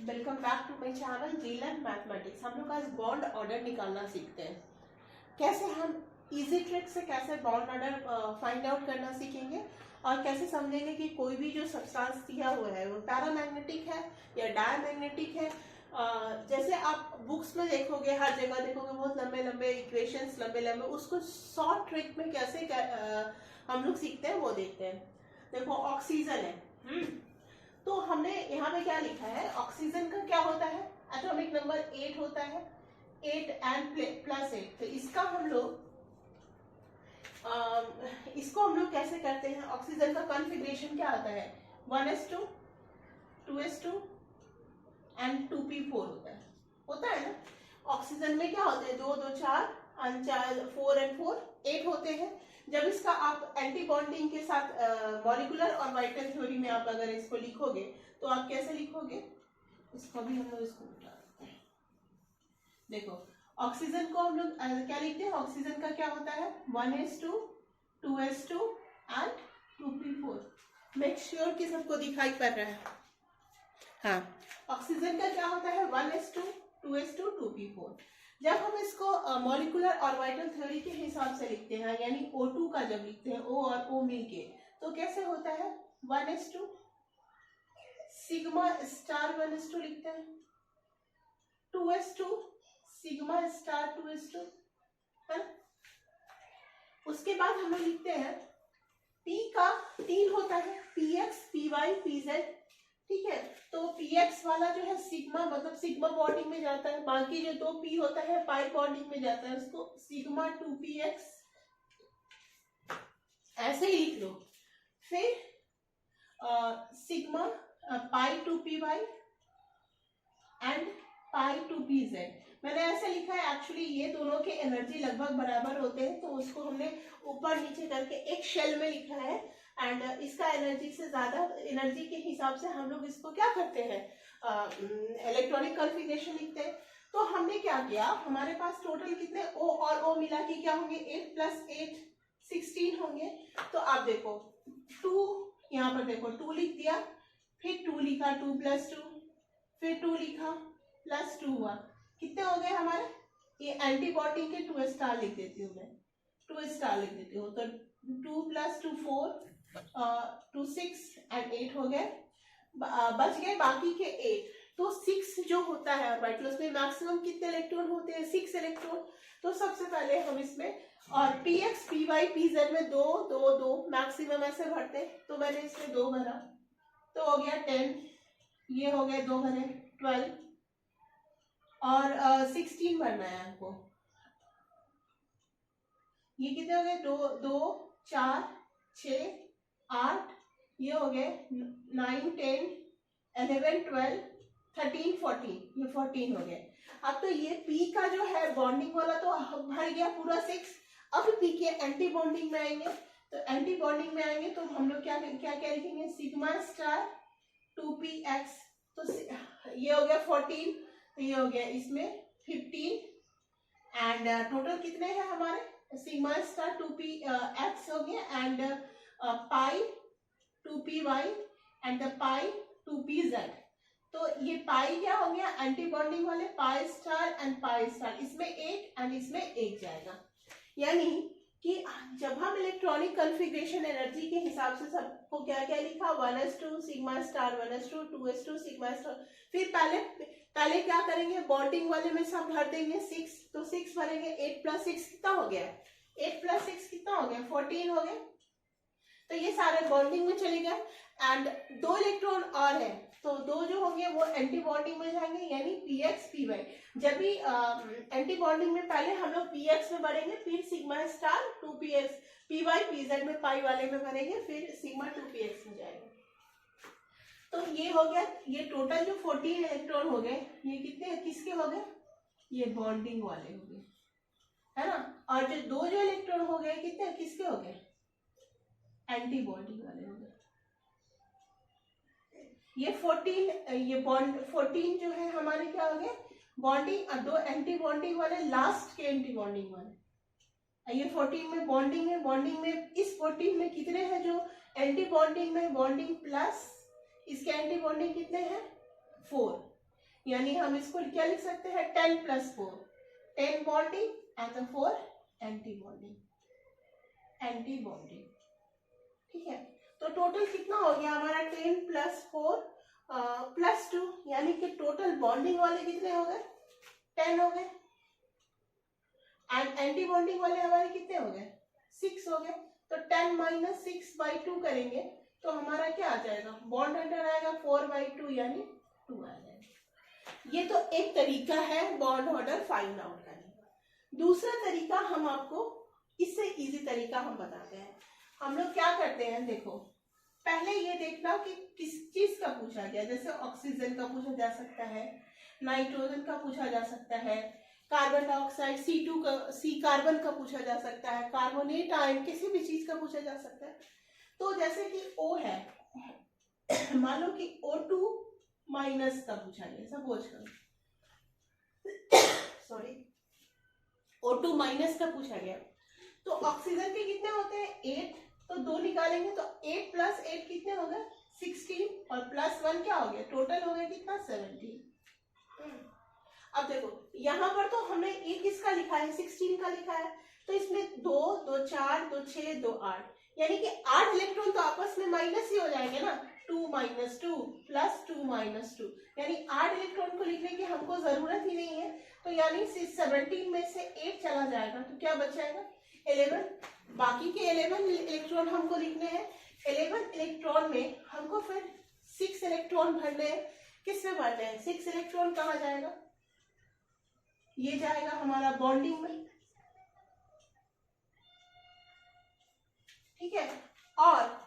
Welcome back to my channel जीलन mathematics. हम लोग आज बॉन्ड ऑर्डर निकालना सीखते हैं। कैसे हम इजी ट्रिक से कैसे बॉन्ड ऑर्डर फाइंड आउट करना सीखेंगे और कैसे समझेंगे कि कोई भी जो सब्सटेंस दिया हुआ है वो पैरामैग्नेटिक है या डायमैग्नेटिक है। जैसे आप बुक्स में देखोगे, हर जगह देखोगे बहुत लंबे लंबे इक्वेशंस, लंबे लंबे, उसको शॉर्ट ट्रिक में कैसे हम लोग सीखते हैं वो देखते हैं। देखो ऑक्सीजन है, तो हमने यहाँ पे क्या लिखा है, ऑक्सीजन का क्या होता है, एटॉमिक नंबर 8 होता है, 8 एंड +8। तो इसका हम लोग इसको हम लोग कैसे करते हैं, ऑक्सीजन का कॉन्फ़िगरेशन क्या आता है, 1s2 2s2 एंड 2p4 होता है ना। ऑक्सीजन में क्या होता है, 2 2 4 4 एंड 4 8 होते हैं। जब इसका आप एंटी बॉन्डिंग के साथ मॉलिक्यूलर और वाइटल थ्योरी में आप अगर इसको लिखोगे तो आप कैसे लिखोगे, इसको भी हम लोग इसको उठा देते हैं। देखो ऑक्सीजन को हम लोग क्या लिखते हैं, ऑक्सीजन का क्या होता है, 1s2 2s2 and 2p4। Make sure कि सबको दिखाई पड़ रहा है। हाँ, ऑक्सीजन का क्या होता है, 1s2 2s2 2p4। जब हम इसको मॉलिक्यूलर और वाइटल थ्योरी के हिसाब से लिखते हैं, यानी O2 का जब लिखते हैं, O और O मिलके, तो कैसे होता है, 1s2 सिग्मा स्टार 1s2 लिखते हैं, 2s2 सिग्मा स्टार 2s2 है। उसके बाद हम लोग लिखते हैं P का 3 होता है, px py pz, ठीक है। तो px वाला जो है सिग्मा, मतलब सिग्मा बॉन्डिंग में जाता है, बाकी जो 2p होता है पाई बॉन्डिंग में जाता है, उसको सिग्मा 2px ऐसे ही लिख लो। फिर sigma pi 2py and pi 2pz। मैंने ऐसे लिखा है, एक्चुअली ये दोनों के एनर्जी लगभग बराबर होते हैं, तो उसको हमने ऊपर नीचे करके एक शेल में लिखा है। एंड इसका एनर्जी से ज्यादा एनर्जी के हिसाब से हम लोग इसको क्या करते हैं, इलेक्ट्रॉनिक कॉन्फ़िगरेशन लिखते हैं। तो हमने क्या किया, हमारे पास टोटल कितने O और O मिला के क्या होंगे, 8 + 8 16 होंगे। तो आप देखो 2, यहाँ पर देखो 2 लिख दिया, फिर 2 लिखा, 2 + 2, फिर 2 लिखा +2 हुआ, कितने हो गए हमारे, ये एंटी बॉन्डिंग के 2 स्टार लिख देती हूँ मैं, 2 स्टार लिख देती हूँ। तो 2 + 2 4 2 6 एंड 8 हो गए, बच गए बाकी के 8। तो 6 जो होता है ऑर्बिटल, उसमें मैक्सिमम कितने इलेक्ट्रॉन होते हैं, 6 इलेक्ट्रॉन। तो सबसे पहले हम इसमें, और px py pz में 2 2 2 मैक्सिमम ऐसे भरते हैं, तो मैंने इसमें 2 भरा, तो हो गया 10, ये हो गए 2 भरे 12, और 16 भरना है हमको। ये कितने हो गए, 2 2 4 6 8, ये हो गए 9 10 11 12 13 14, ये 14 हो गए। अब तो ये P का जो है बॉन्डिंग वाला तो भर गया पूरा 6। अब P के एंटी बॉन्डिंग में आएंगे, तो एंटी बॉन्डिंग में आएंगे तो हम लोग क्या क्या क्या लिखेंगे, सिग्मा स्टार 2px, तो ये हो गया 14, तो ये हो गया इसमें 15, एंड टोटल कितने हैं हमारे, सिग्मा स्टार 2px हो गया, and pi 2py and pi 2pz। तो ये पाई क्या हो गया, एंटी बॉन्डिंग वाले pi star and pi star, इसमें 1 एंड इसमें 1 जाएगा। यानी कि जब हम इलेक्ट्रॉनिक कॉन्फ़िगरेशन एनर्जी के हिसाब से सबको क्या क्या लिखा, 1s2 sigma star 1s2 2s2 sigma star. फिर पहले क्या करेंगे, बॉन्डिंग वाले में सब भर देंगे 6, तो 6 भरेंगे, 8 + 6 कितना हो गया, 8 + 6 कितना हो गया, 14 हो गए। तो ये सारे बॉन्डिंग में चले गए, एंड 2 इलेक्ट्रॉन और है, तो 2 जो होंगे वो एंटी बॉन्डिंग में जाएंगे, यानी px py। जब भी एंटी बॉन्डिंग में पहले हम लोग px में भरेंगे, फिर sigma star 2px py pz में पाई वाले में भरेंगे, फिर सिग्मा 2px में जाएंगे। तो ये हो गया, ये टोटल जो 14 इलेक्ट्रॉन हो गए, ये कितने किसके हो गए, ये बॉन्डिंग वाले हो गए, है ना। और जो 2 जो इलेक्ट्रॉन हो गए, कितने किसके हो गए, एंटी बॉन्डिंग वाले हो गए। ये 14, ये बॉन्ड 14 जो है हमारे क्या हो गए, बॉन्डिंग, 2 एंटी बॉन्डिंग वाले, लास्ट के एंटी बॉन्डिंग वाले। ये 14 में बॉन्डिंग है, बॉन्डिंग में इस 14 में कितने हैं जो एंटी बॉन्डिंग में, बॉन्डिंग प्लस इसके एंटी बॉन्डिंग कितने हैं, 4। यानी हम इसको क्या लिख सकते हैं 10+4, 10 bonding and 4 anti bonding, anti bonding. ठीक है, तो टोटल कितना हो गया हमारा 10+4+2, यानी कि टोटल बॉन्डिंग वाले कितने हो गए 10 हो गए, एंड एंटी बॉन्डिंग वाले हमारे कितने हो गए 6 हो गए। तो 10 - 6/2 करेंगे तो हमारा क्या आ जाएगा, बॉन्ड अंडर आएगा 4/2 यानी 2 आ जाएगा। ये तो एक तरीका है बॉन्ड ऑर्डर फाइंड आउट करने का। दूसरा तरीका हम आपको, इससे इजी तरीका हम बताते हैं। हम लोग क्या करते हैं, देखो पहले ये देखना कि किस चीज का पूछा गया, जैसे ऑक्सीजन का पूछा जा सकता है, नाइट्रोजन का पूछा जा सकता है, कार्बन डाइऑक्साइड C2 का, C कार्बन का पूछा जा सकता है, कार्बोनेट आयन किसी भी चीज का पूछा जा सकता है। तो जैसे कि O है, मान लो कि O2 माइनस का पूछा गया, सपोज करो सॉरी O2 माइनस का पूछा गया, तो ऑक्सीजन के कितने होते हैं 8, तो 2 निकालेंगे तो 8 + 8 कितने हो गए 16, और +1 क्या हो गया, टोटल हो गया कितना 17। अब देखो यहाँ पर तो हमने ये किसका लिखा है 16 का लिखा है, तो इसमें 2 2 4 2 6 2 8, यानी कि 8 इलेक्ट्रॉन तो आपस में माइनस ही हो जाएंगे ना, 2 - 2 + 2 - 2, यानी 8 इलेक्ट्रॉन को लिखने की हमको जरूरत ही नहीं है। तो यानी 17 में से 8 चला जाएगा तो क्या बचाएगा 11, बाकी के 11 इलेक्ट्रॉन हमको लिखने हैं। 11 इलेक्ट्रॉन में हमको फिर 6 इलेक्ट्रॉन भरने हैं, किसमें भरने हैं 6 इलेक्ट्रॉन कहाँ जाएगा, ये जाएगा हमारा बॉन्डिंग में। ठीक है, और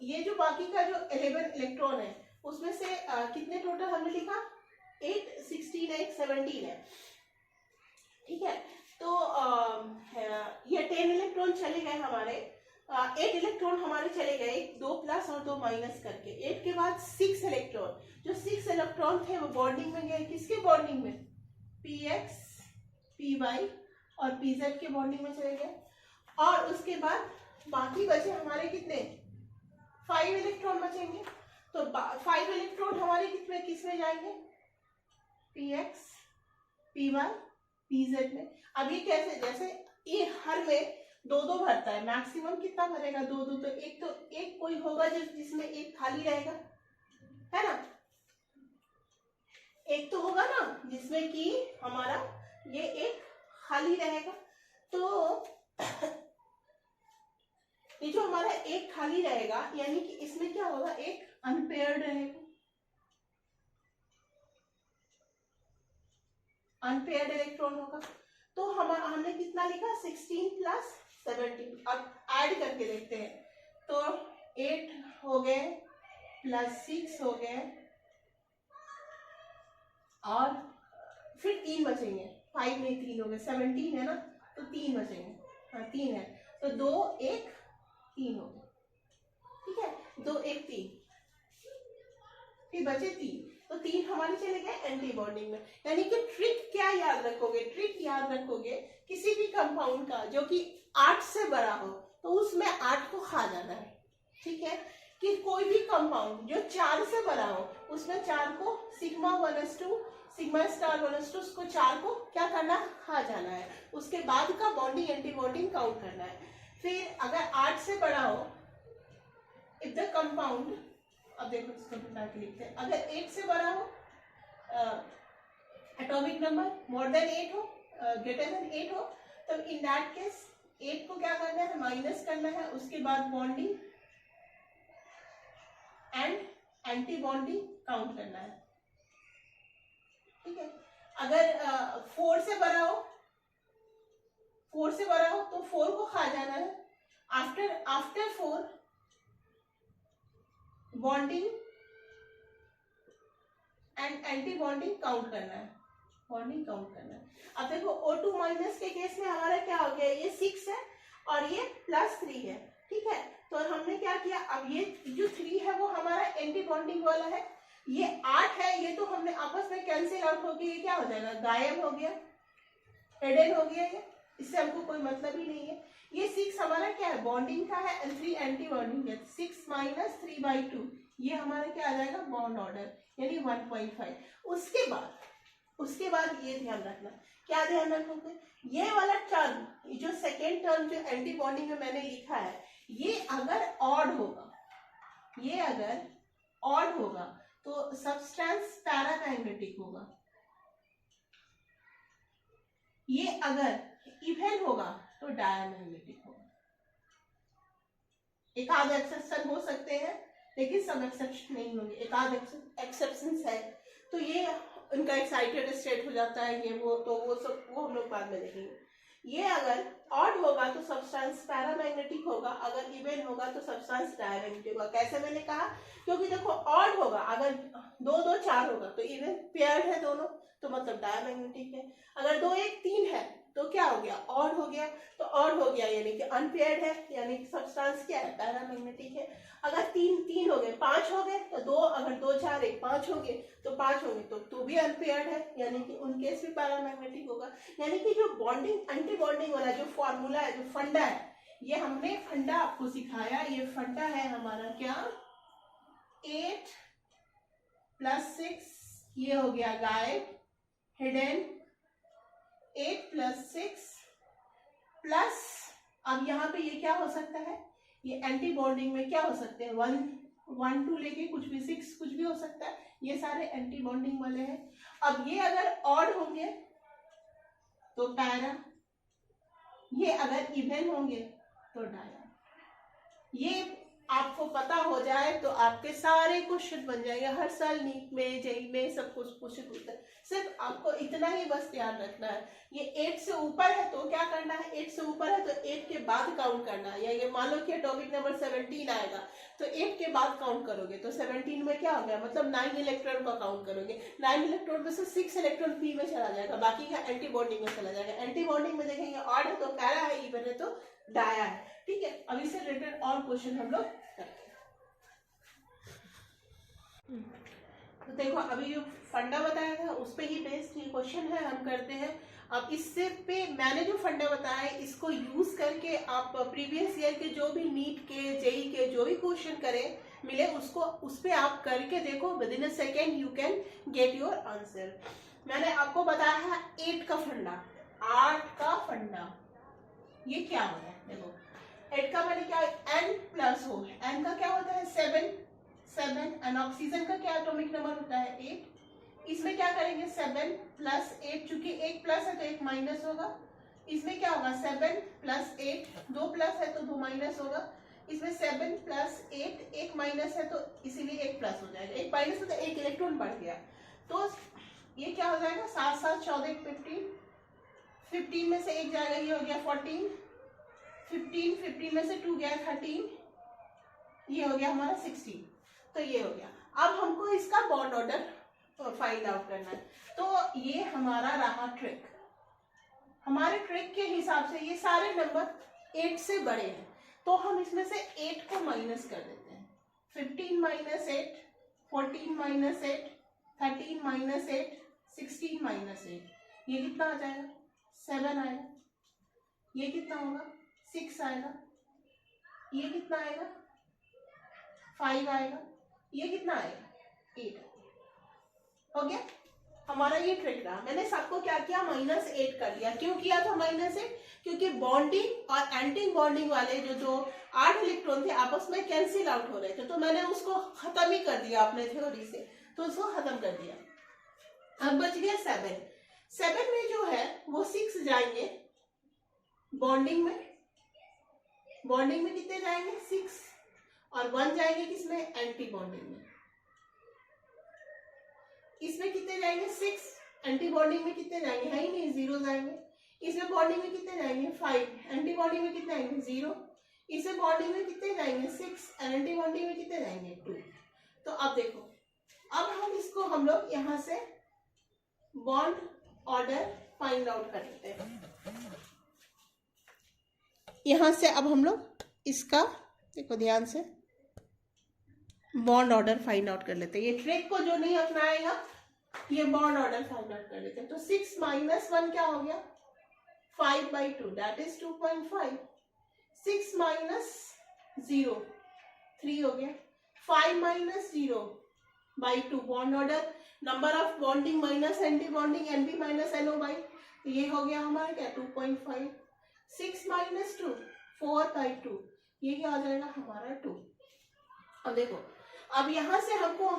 ये जो बाकी का जो 11 इलेक्ट्रॉन है उसमें से कितने टोटल हमने लिखा 8 16 है 17 है। ठीक है, तो ये 10 इलेक्ट्रॉन चले गए हमारे, 8 इलेक्ट्रॉन हमारे चले गए, 2 प्लस और 2 माइनस करके। 8 के बाद 6 इलेक्ट्रॉन, जो 6 इलेक्ट्रॉन थे वो बॉन्डिंग में गए, किसके बॉन्डिंग में px py और pz के बॉन्डिंग में चले गए। और उसके बाद बाकी बचे हमारे कितने 5 इलेक्ट्रॉन बचेंगे, तो 5 इलेक्ट्रॉन हमारे किसमें जाएंगे px py pz में। अब ये कैसे, जैसे ये हर में 2-2 भरता है, मैक्सिमम कितना भरेगा 2-2, तो एक कोई होगा जिसमें एक खाली रहेगा, है ना, एक तो होगा ना जिसमें कि हमारा ये एक खाली रहेगा। तो ये जो हमारा एक खाली रहेगा यानी कि इसमें क्या होगा एक अनपेयर्ड रहेगा, अनपेयर्ड इलेक्ट्रॉन होगा। तो हमने कितना लिखा 16 + 17। अब ऐड करके देखते हैं, तो 8 हो गए +6 हो गए और फिर 3 बचेंगे, 5 में 3 हो गए, 17 है ना, तो 3 बचेंगे, हाँ 3 है, तो 2 1 3 हो गए। ठीक है, 2 1 3, फिर बचे 3, तो 3 हमारे चले गए एंटी बॉन्डिंग में। यानी कि ट्रिक क्या याद रखोगे, ट्रिक याद रखोगे किसी भी कंपाउंड का जो कि 8 से बड़ा हो तो उसमें 8 को खा जाना है। ठीक है, कि कोई भी कंपाउंड जो 4 से बड़ा हो उसमें 4 को sigma 1s2 sigma star 1s2 उसको 4 को क्या करना खा जाना है, उसके बाद का बॉन्डिंग एंटी बॉन्डिंग काउंट करना है। फिर अगर 8 से बड़ा हो इफ द कंपाउंड, अब देखो इसको बता के लिखते हैं, अगर 8 से बड़ा हो एटॉमिक नंबर मोर देन 8 हो ग्रेटर देन 8 हो, तो इन दैट केस 8 को क्या करना है माइनस करना है, उसके बाद bonding and anti bonding count करना है। ठीक है, अगर 4 से बड़ा हो, 4 से बड़ा हो तो 4 को खा जाना है, after 4 bonding and anti bonding count करना है, बॉन्डिंग काउंट करना है। अब देखो O2 माइनस के केस में हमारा क्या हो गया, ये 6 है और ये +3 है। ठीक है, तो हमने क्या किया, अब ये जो 3 है वो हमारा एंटी बॉन्डिंग वाला है, ये 8 है, ये तो हमने आपस में कैंसिल आउट होके ये क्या हो जाएगा गायब हो गया, हिडन हो गया, ये इससे हमको कोई मतलब ही नहीं है। ये 6 हमारा क्या है बॉन्डिंग का है एंड 3 एंटी बॉन्डिंग है, 6 - 3/2 ये हमारा क्या आ जाएगा, बॉन्ड ऑर्डर, यानी 1.5। उसके बाद ये ध्यान रखना, क्या ध्यान रखोगे, ये वाला टर्म, जो सेकेंड टर्म जो एंटी बॉन्डिंग में मैंने लिखा है, ये अगर ऑड होगा तो सब्सटेंस पैरामैग्नेटिक होगा, ये अगर इवन होगा तो डायमैग्नेटिक होगा। एक आध एक्सेप्शन हो सकते हैं लेकिन सब एक्सेप्शन नहीं होंगे, एक आध एक्सेप्शन है तो ये उनका एक्साइटेड स्टेट हो जाता है, ये वो, तो वो सब वो हम लोग बाद में देखेंगे। ये अगर ऑड होगा तो सब्सटेंस पैरामैग्नेटिक होगा, अगर इवन होगा तो सब्सटेंस डायमैग्नेटिक होगा। कैसे मैंने कहा, क्योंकि देखो ऑड होगा, अगर 2 2 4 होगा तो इवन, पेयर्ड है दोनों तो मतलब डायमैग्नेटिक है। अगर 2 1 3 है तो क्या हो गया, ऑड हो गया, तो ऑड हो गया यानी कि अनपेयर्ड है, यानी कि सब्सटेंस क्या है, पैरामैग्नेटिक है। अगर 3 3 हो गए, 5 हो गए तो 2, अगर 2 4 1 5 हो गए तो 5 होंगे तो भी अनपेयर्ड है, यानी कि उनकेस भी पैरामैग्नेटिक होगा। यानी कि जो बॉन्डिंग एंटी बॉन्डिंग वाला जो फॉर्मूला है, जो फंडा है, ये हमने फंडा आपको सिखाया, ये फंडा है हमारा क्या, 8 + 6, ये हो गया गायब, हिडन, 8 + 6 प्लस, अब यहाँ पे ये क्या हो सकता है, ये एंटी बॉन्डिंग में क्या हो सकते हैं, 1 1 2 लेके कुछ भी 6 कुछ भी हो सकता है, ये सारे एंटी बॉन्डिंग वाले हैं। अब ये अगर ऑड होंगे तो पैरा, ये अगर इवन होंगे तो डाया। ये आपको पता हो जाए तो आपके सारे क्वेश्चन बन जाएंगे, हर साल नीट में, जेईई में सब कुछ क्वेश्चन पूछता है। सिर्फ आपको इतना ही बस ध्यान रखना है, ये 8 से ऊपर है तो क्या करना है, 8 से ऊपर है तो 8 के बाद काउंट करना है, या ये मान लो कि टॉपिक नंबर 17 आएगा तो 8 के बाद काउंट करोगे तो 17 में क्या हो गया, मतलब 9 इलेक्ट्रॉन का काउंट करोगे, 9 इलेक्ट्रॉन में से 6 इलेक्ट्रॉन पी में चला जाएगा, बाकी का एंटी बॉन्डिंग में चला जाएगा। एंटी बॉन्डिंग में देखेंगे ऑड है तो पैरा है, इवन है तो डाया है। ठीक है, अब इससे रिलेटेड और क्वेश्चन हम लोग करते हैं। तो देखो अभी जो फंडा बताया था उस पे ही बेस्ड ये क्वेश्चन है, हम करते हैं। अब इससे पे मैंने जो फंडा बताया है इसको यूज करके आप प्रीवियस ईयर के जो भी नीट के, जेईई के जो भी क्वेश्चन करें मिले उसको, उस पे आप करके देखो, with in a second you can get your answer. मैंने आपको बताया है 8 का फंडा, 8 का फंडा, ये क्या हो रहा है, देखो 8 का मैंने क्या, n प्लस हो, n का क्या होता है 7, एंड ऑक्सीजन का क्या एटॉमिक नंबर होता है 8। इसमें क्या करेंगे 7 + 8, चूंकि एक प्लस है तो एक माइनस होगा, इसमें क्या होगा 7 + 8, 2 प्लस है तो 2 माइनस होगा, इसमें 7 + 8, एक माइनस है तो इसीलिए एक प्लस हो जाएगा, एक माइनस है तो एक इलेक्ट्रॉन बढ़ गया, तो ये क्या हो जाएगा 7 7 14 15, 15 में से एक जाएगा, ये हो गया 14, 15 में से 2 गया 13, ये हो गया हमारा 16, तो ये हो गया। अब हमको इसका बॉन्ड ऑर्डर फाइंड आउट करना है, तो ये हमारा रहा ट्रिक। हमारे ट्रिक के हिसाब से ये सारे नंबर 8 से बड़े हैं तो हम इसमें से 8 को माइनस कर देते हैं, 15 - 8, 14 - 8, 13 - 8, 16 - 8, ये कितना आ जाएगा 7 आएगा, ये कितना होगा 6 आएगा, ये कितना आएगा 5 आएगा, ये कितना आएगा 8 हो गया। हमारा ये ट्रिक रहा, मैंने सबको क्या किया -8 कर दिया। क्यों किया था -8, क्योंकि बॉन्डिंग और एंटी बॉन्डिंग वाले जो 8 इलेक्ट्रॉन थे आपस में कैंसिल आउट हो रहे थे, तो मैंने उसको खत्म ही कर दिया अपने थ्योरी से, तो उसको खत्म कर दिया। अब बच गया 7 में जो है वो 6 जाएंगे बॉन्डिंग में, कितने जाएंगे 6, और 1 जाएंगे किसमें एंटी बॉन्डिंग में, इसमें कितने जाएंगे 6, एंटी बॉन्डिंग में कितने जाएंगे, है ही नहीं 0 जाएंगे, इसमें बॉन्डिंग में कितने जाएंगे 5, एंटी बॉन्डिंग में कितने आएंगे 0, इसमें बॉन्डिंग में कितने जाएंगे 6, एंटी बॉन्डिंग में कितने जाएंगे 2। तो अब देखो, अब हम इसको हम लोग यहां से बॉन्ड ऑर्डर फाइंड आउट कर लेते हैं। यहां से अब हम लोग इसका देखो ध्यान से बॉन्ड ऑर्डर फाइंड आउट कर लेते हैं। ये ट्रिक को जो नहीं अपनाएगा ये बॉन्ड ऑर्डर फाइंड आउट कर लेते हैं। तो 6 - 1 क्या हो गया 5/2, दैट इज 2.5। 6 - 0 3 हो गया, 5 minus 0 by 2 bond order, number of bonding minus anti bonding NP minus NO by, ये हो गया हमारा क्या 2.5। 6 माइनस 2 4 बाई 2, ये क्या हो जाएगा हमारा 2। अब देखो, अब यहां से हमको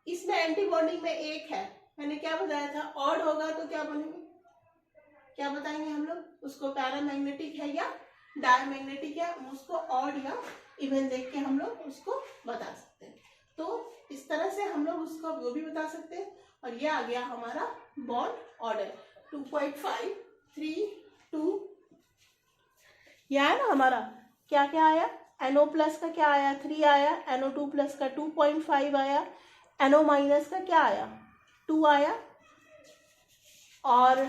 इसमें एंटी बॉन्डिंग में एक है, मैंने क्या बताया था, ऑड होगा तो क्या बनेंगे, क्या बताएंगे हम लोग उसको, पैरामैग्नेटिक है या डायमैग्नेटिक है, उसको ऑड या इवन देख के हम लोग उसको बता सकते हैं। तो इस तरह से हम लोग उसको वो भी बता सकते हैं। और ये आ गया हमारा बॉन्ड ऑर्डर 2.5 3 2, यह है ना हमारा, क्या क्या आया, NO प्लस का क्या आया 3 आया, NO2 प्लस का 2.5 आया, NO माइनस का क्या आया 2 आया, और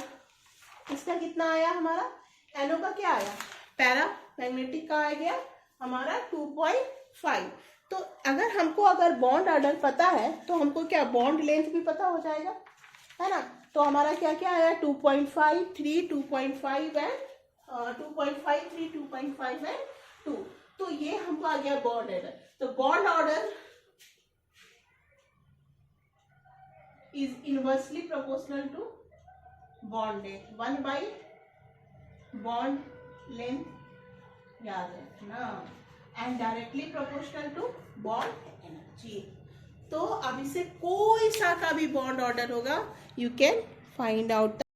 इसका कितना आया हमारा, NO का क्या आया, पैरा मैग्नेटिक का आ गया हमारा 2.5। तो अगर हमको अगर बॉन्ड ऑर्डर पता है तो हमको क्या बॉन्ड लेंथ भी पता हो जाएगा, है ना। तो हमारा क्या क्या आया 2.5 3 2.5 एंड 2.5 3 2.5 एंड 2। तो ये हमको आ गया बॉन्ड ऑर्डर। तो bond order is inversely proportional to bond length 1 by bond length, याद रखना, and directly proportional to bond energy. तो अब इसे कोई सा का भी बॉन्ड ऑर्डर होगा, यू कैन फाइंड आउट